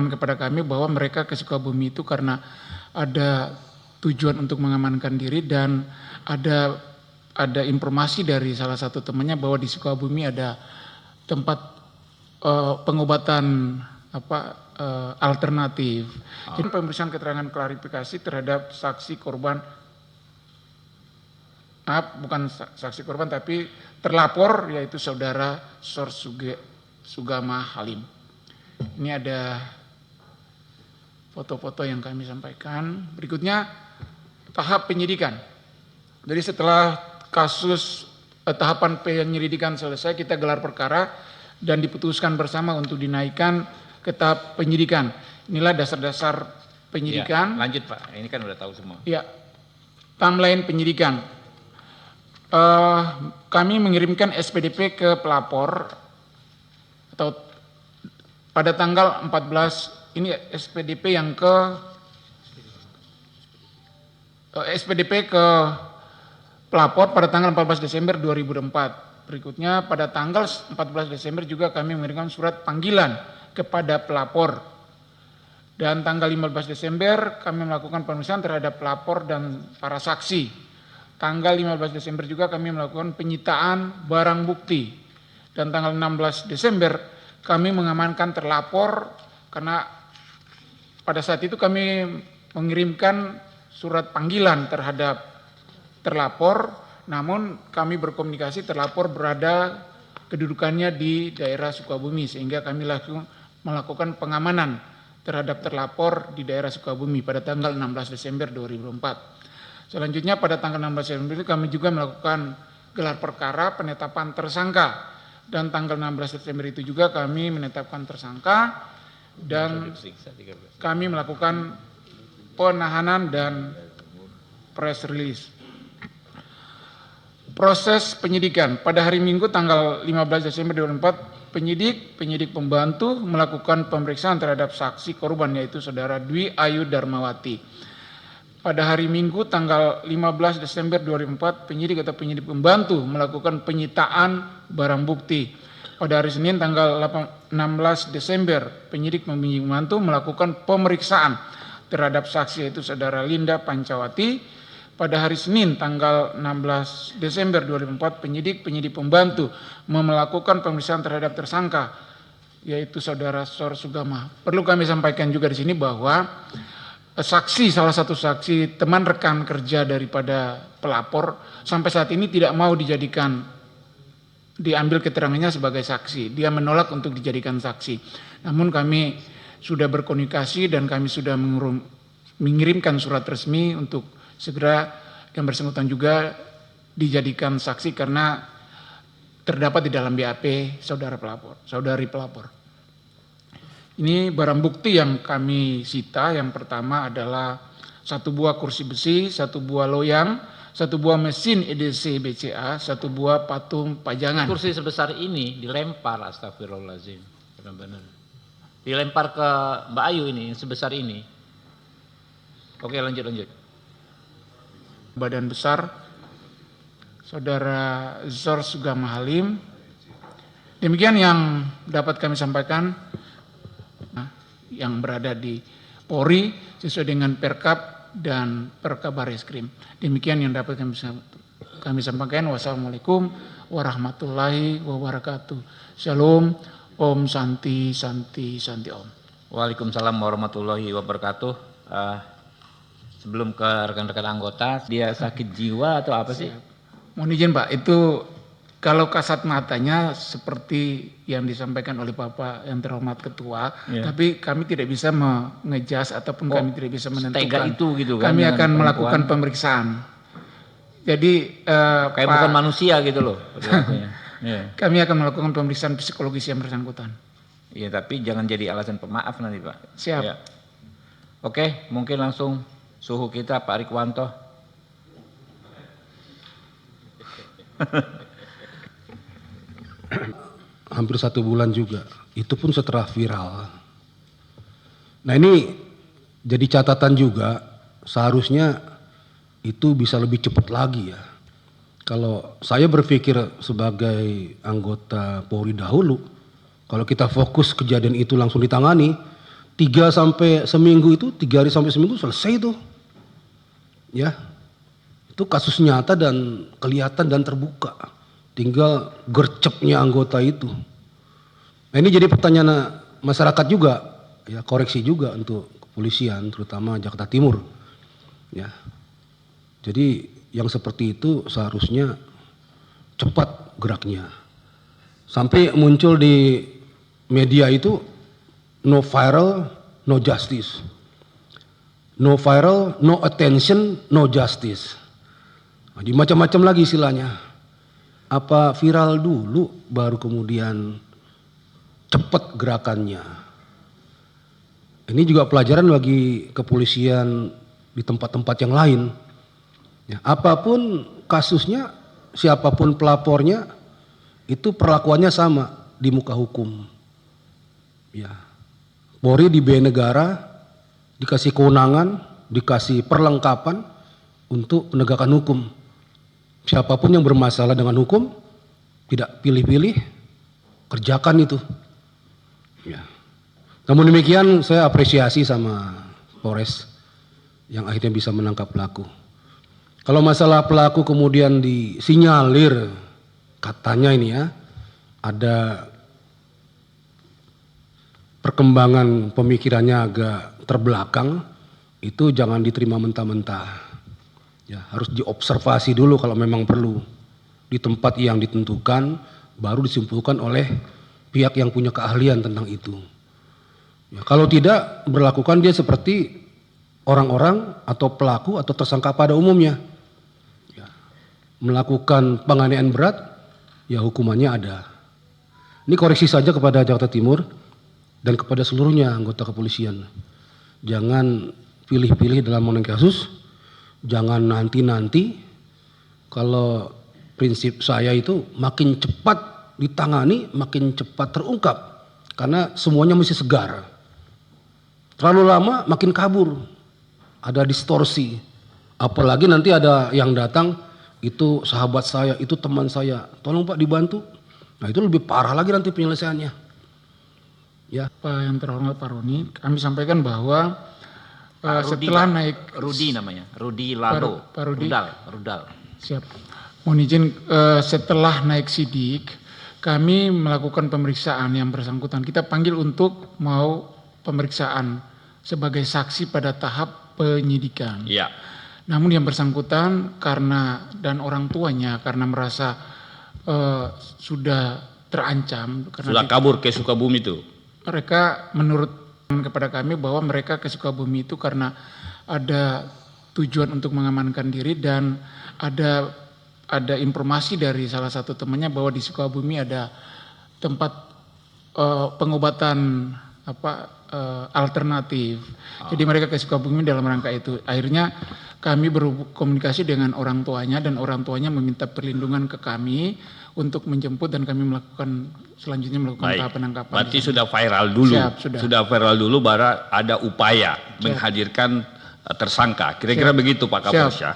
pemahaman kepada kami bahwa mereka ke Sukabumi itu karena ada tujuan untuk mengamankan diri, dan ada informasi dari salah satu temannya bahwa di Sukabumi ada tempat pengobatan alternatif. Jadi pemeriksaan keterangan klarifikasi terhadap saksi korban, bukan saksi korban tapi terlapor, yaitu saudara Sor Sugama Halim. Ini ada foto-foto yang kami sampaikan. Berikutnya tahap penyidikan. Jadi setelah kasus tahapan penyelidikan selesai, kita gelar perkara dan diputuskan bersama untuk dinaikkan ke tahap penyidikan. Inilah dasar-dasar penyidikan. Ya, lanjut Pak, ini kan udah tahu semua. Ya, timeline penyidikan. Kami mengirimkan SPDP ke pelapor atau pada tanggal 14, ini SPDP yang SPDP ke pelapor pada tanggal 14 Desember 2004. Berikutnya pada tanggal 14 Desember juga kami mengirimkan surat panggilan kepada pelapor. Dan tanggal 15 Desember kami melakukan pemeriksaan terhadap pelapor dan para saksi. Tanggal 15 Desember juga kami melakukan penyitaan barang bukti. Dan tanggal 16 Desember kami mengamankan terlapor karena pada saat itu kami mengirimkan surat panggilan terhadap terlapor, namun kami berkomunikasi terlapor berada kedudukannya di daerah Sukabumi, sehingga kami langsung melakukan pengamanan terhadap terlapor di daerah Sukabumi pada tanggal 16 Desember 2004. Selanjutnya pada tanggal 16 Desember itu kami juga melakukan gelar perkara penetapan tersangka, dan tanggal 16 Desember itu juga kami menetapkan tersangka dan kami melakukan penahanan dan press release. Proses penyidikan pada hari Minggu tanggal 15 Desember 2004, penyidik pembantu melakukan pemeriksaan terhadap saksi korban, yaitu saudara Dwi Ayu Darmawati. Pada hari Minggu tanggal 15 Desember 2004, penyidik pembantu melakukan penyitaan barang bukti. Pada hari Senin tanggal 16 Desember, penyidik pembantu melakukan pemeriksaan terhadap saksi, yaitu saudara Linda Pancawati. Pada hari Senin tanggal 16 Desember 2004, penyidik pembantu melakukan pemeriksaan terhadap tersangka, yaitu saudara Sor Sugama. Perlu kami sampaikan juga di sini bahwa salah satu saksi teman rekan kerja daripada pelapor sampai saat ini tidak mau diambil keterangannya sebagai saksi. Dia menolak untuk dijadikan saksi. Namun kami sudah berkomunikasi dan kami sudah mengirimkan surat resmi untuk segera yang bersangkutan juga dijadikan saksi karena terdapat di dalam BAP saudari pelapor. Ini barang bukti yang kami sita. Yang pertama adalah 1 buah kursi besi, 1 buah loyang, 1 buah mesin EDC BCA, 1 buah patung pajangan. Kursi sebesar ini dilempar, astagfirullahaladzim, benar-benar. Dilempar ke Mbak Ayu ini, sebesar ini. Oke, lanjut. Badan besar saudara Sor Sugama Halim. Demikian yang dapat kami sampaikan yang berada di Polri sesuai dengan Perkap dan Perkabareskrim. Demikian yang dapat kami sampaikan. Wassalamualaikum warahmatullahi wabarakatuh. Shalom, Om Santi Om. Waalaikumsalam warahmatullahi wabarakatuh. Sebelum ke rekan-rekan anggota, dia sakit jiwa atau apa sih? Mohon izin Pak, itu kalau kasat matanya seperti yang disampaikan oleh Bapak yang terhormat Ketua, tapi kami tidak bisa mengejas ataupun kami tidak bisa menentukan. Tega itu gitu kan? Kami akan melakukan pemeriksaan. Jadi kayak bukan manusia gitu loh. Kami akan melakukan pemeriksaan psikologis yang bersangkutan. Iya, tapi jangan jadi alasan pemaaf nanti Pak. Siap. Ya. Oke, mungkin langsung suhu kita Pak Rikwanto. Hampir 1 bulan juga, itu pun setelah viral. Nah ini jadi catatan juga, seharusnya itu bisa lebih cepat lagi ya. Kalau saya berpikir sebagai anggota Polri dahulu, kalau kita fokus kejadian itu langsung ditangani, 3 sampai seminggu itu, 3 hari sampai seminggu selesai itu. Ya. Itu kasus nyata dan kelihatan dan terbuka. Tinggal gercepnya anggota itu. Nah, ini jadi pertanyaan masyarakat juga, ya, koreksi juga untuk kepolisian, terutama Jakarta Timur. Ya. Jadi yang seperti itu seharusnya cepat geraknya. Sampai muncul di media itu no viral, no justice. No viral, no attention, no justice. Nah, di macam-macam lagi istilahnya. Apa viral dulu baru kemudian cepat gerakannya. Ini juga pelajaran bagi kepolisian di tempat-tempat yang lain. Ya, apapun kasusnya, siapapun pelapornya, itu perlakuannya sama di muka hukum. Ya. Polri diberi negara, dikasih kewenangan, dikasih perlengkapan untuk penegakan hukum. Siapapun yang bermasalah dengan hukum, tidak pilih-pilih, kerjakan itu. Ya. Namun demikian saya apresiasi sama Polres yang akhirnya bisa menangkap pelaku. Kalau masalah pelaku kemudian disinyalir, katanya ini ya, ada perkembangan pemikirannya agak terbelakang, itu jangan diterima mentah-mentah. Ya, harus diobservasi dulu kalau memang perlu. Di tempat yang ditentukan, baru disimpulkan oleh pihak yang punya keahlian tentang itu. Ya, kalau tidak, berlakukan dia seperti orang-orang atau pelaku atau tersangka pada umumnya. Ya, melakukan penganiayaan berat, ya hukumannya ada. Ini koreksi saja kepada Jakarta Timur dan kepada seluruhnya anggota kepolisian. Jangan pilih-pilih dalam menangani kasus, jangan nanti-nanti. Kalau prinsip saya itu makin cepat ditangani, makin cepat terungkap. Karena semuanya mesti segar. Terlalu lama makin kabur. Ada distorsi. Apalagi nanti ada yang datang, itu sahabat saya, itu teman saya. Tolong Pak dibantu. Nah itu lebih parah lagi nanti penyelesaiannya. Ya. Pak yang terhormat Pak Roni, kami sampaikan bahwa setelah naik Rudi namanya, Rudi Lalo. Pak Rudi. Rudal. Siap. Mohon izin, setelah naik sidik, kami melakukan pemeriksaan yang bersangkutan. Kita panggil untuk mau pemeriksaan sebagai saksi pada tahap penyidikan. Iya. Namun yang bersangkutan karena dan orang tuanya karena merasa sudah terancam karena Sudah kabur ke Sukabumi itu. mereka menurut kepada kami bahwa mereka ke Sukabumi itu karena ada tujuan untuk mengamankan diri dan ada informasi dari salah satu temannya bahwa di Sukabumi ada tempat pengobatan alternatif. Jadi mereka ke Sukabumi dalam rangka itu. Akhirnya kami berkomunikasi dengan orang tuanya dan orang tuanya meminta perlindungan ke kami untuk menjemput dan kami selanjutnya melakukan tahap penangkapan. Berarti sudah viral dulu. Siap, sudah. Viral dulu baru ada upaya menghadirkan tersangka. Kira-kira begitu Pak Kapolres ya.